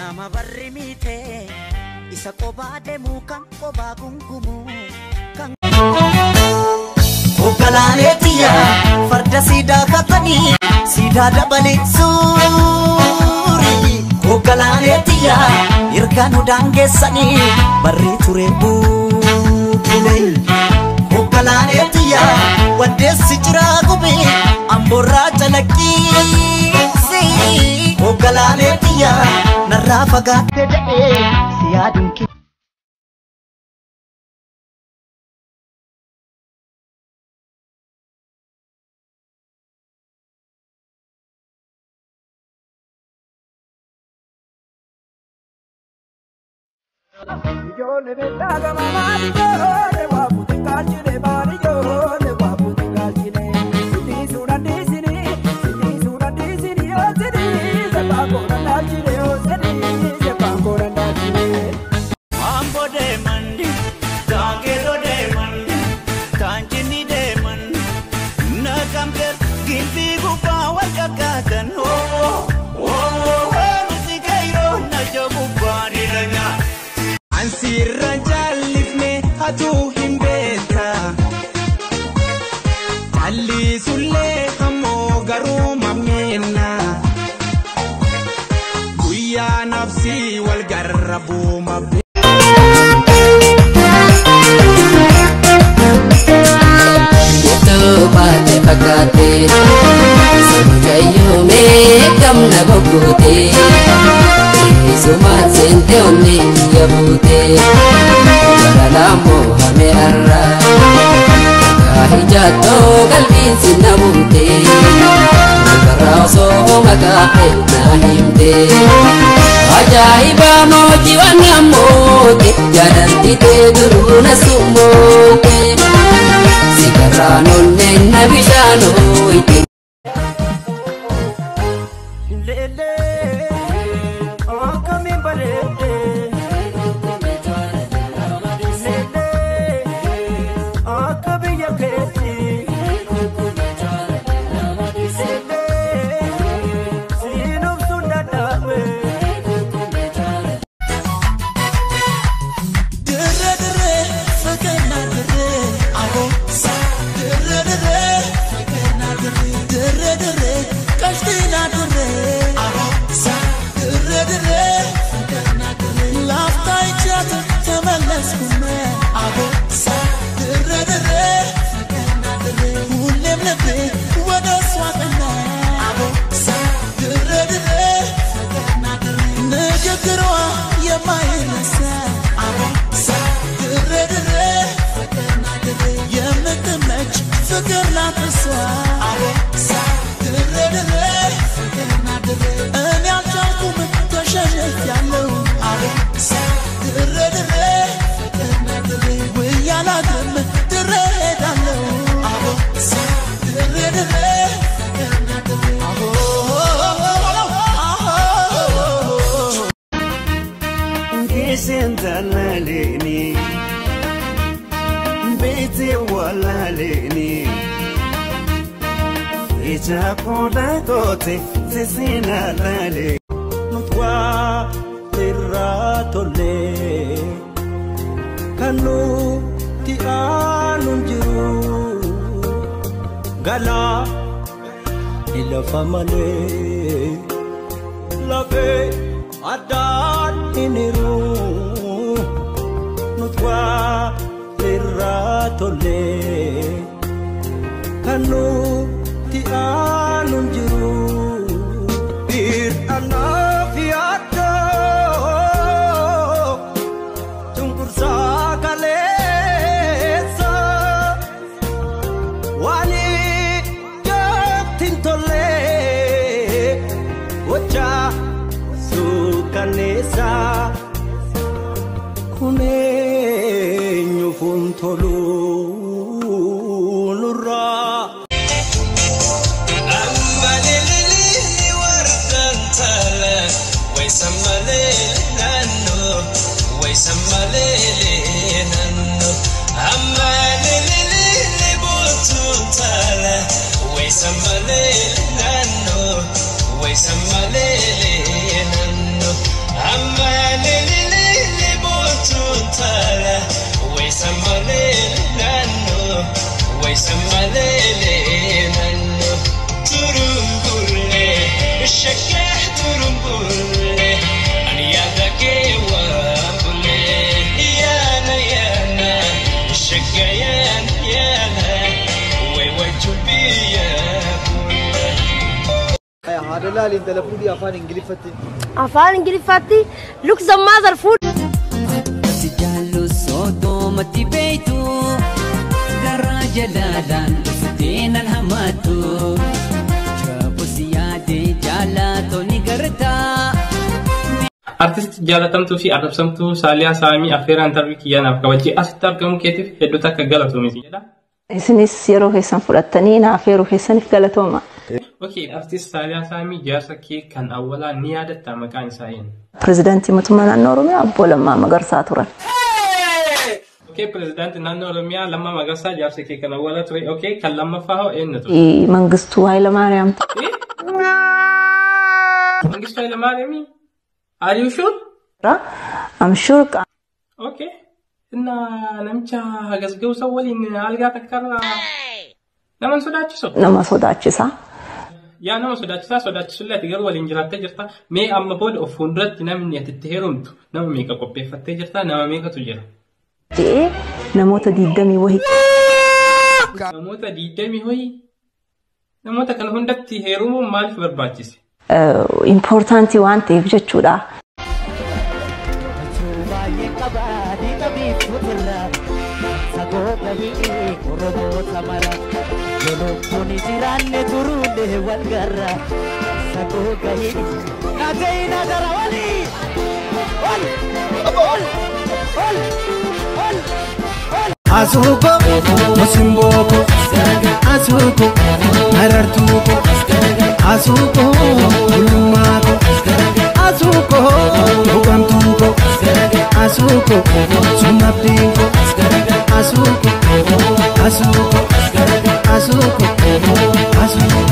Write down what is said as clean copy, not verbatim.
nama barrimite isa qobaa deemu kan qobaa gungumu kan Oggalaanetiya farda siidaa katanii siidaa dabalee suuri Oggalaanetiya irkaan daangeessanii barri ture buulee Oggalaanetiya waddeessi jiraa gubee amborraa calaqqisi Oggalaanetiya narraa fagaatte jedhee si yaadunki Yo le ventaga mamá yo le guapo de calcine mari yo le guapo de calcine si sura disini o sini se pa cora calcine o sini se pa cora calcine Mambo de mandi dagero de mandi kanjini de mandi nakamber gimbi gupa wakakatan musikairo na jogu bari ranya Ansirran jallifne hatu himbeta Alli sulle hammo garuu mammeena Guyyaa nafsi wal garrabu mabbe Baate fakkaate Samujayyoo meeqamna goggootee Sumaan seente onni yabuute Baralaammoo hame arra Kaahijaattoo qalbiin sinna buute Makarraa osoo maqaafe naa himte Ajaa'ibaa mootii waan ammoote Jaalantitee duruu na summoote Sikarraan onneen na bishaanoo itti Sendalaleni Bete walaleni Ija koda kote Tesinalale Nutwa Tiratole Kanu Ti anunjiru Gala Ilafamale Lave Adan iniru Nutwa Tiratole Kanu Ti anunjiru Bir anafiato Tungkursa kalesa Wani Jatintole Wacha Sukanesa Kunenyo funtolu nurra Ammalili wardan tala Waisammalili nanno Waisammalili nanno Ammalili butun tala Waisammalili nanno Waisammalili nanno هذا لا اللي تلفوني أفان إنجليزي أفان إنجليزي look the mother food سجالو صوتو متي بيتو دراجة لالان ستين الهماتو جابو سيادي جالاتو نقرتا Artist jaalatamtuu fi arrabsamtuu Saaliyaa Saamii affeeraan tarbii kiyyaanaaf kabajee asitti argamu keetiif hedduu takka galatoomi jedha. Isinis yeroo keessan fudhattanii naaf yeroo keessaniif galatooma. Okay, artist Saaliyaa Saamii jaarsa kee kan awwalaa ni yaadatta maqaan isaa eenyu? Pirezidaantii mootummaa naannoo Oromiyaa obbo Lammaa Magarsaa turan. Okay, pirezidaantii naannoo Oromiyaa Lammaa Magarsaa jaarsa kee kan awwalaa ture. Okay, kan lammaffaa hoo eenyu ture? Mangistuu Hayilamaariyaam. Mangistuu Hayilamaariyaamii? Are you sure? I'm sure. Okay. Inna namicha gasga'u san waliin algaa takkarra nama sodaachisu. Nama sodaachisa. Yaa nama sodaachisullee ati garuu waliin jiraattee jirta. Mee amma booda of fuulduratti namni ati itti heerumtu nama meeqa qopheeffattee jirta? Nama meeqatu jira? Namoota 20 wahii. Namoota 20 wahii? Namoota kana hundatti heerumuun maaliif barbaachise? Importanti waan ta'eef jechuudha. Asuko, musimboko, asuko, marartuko, asuko, ulumako, asuko, bukamtuko, asuko, sumabdinko, asuko, asuko, asuko, asuko.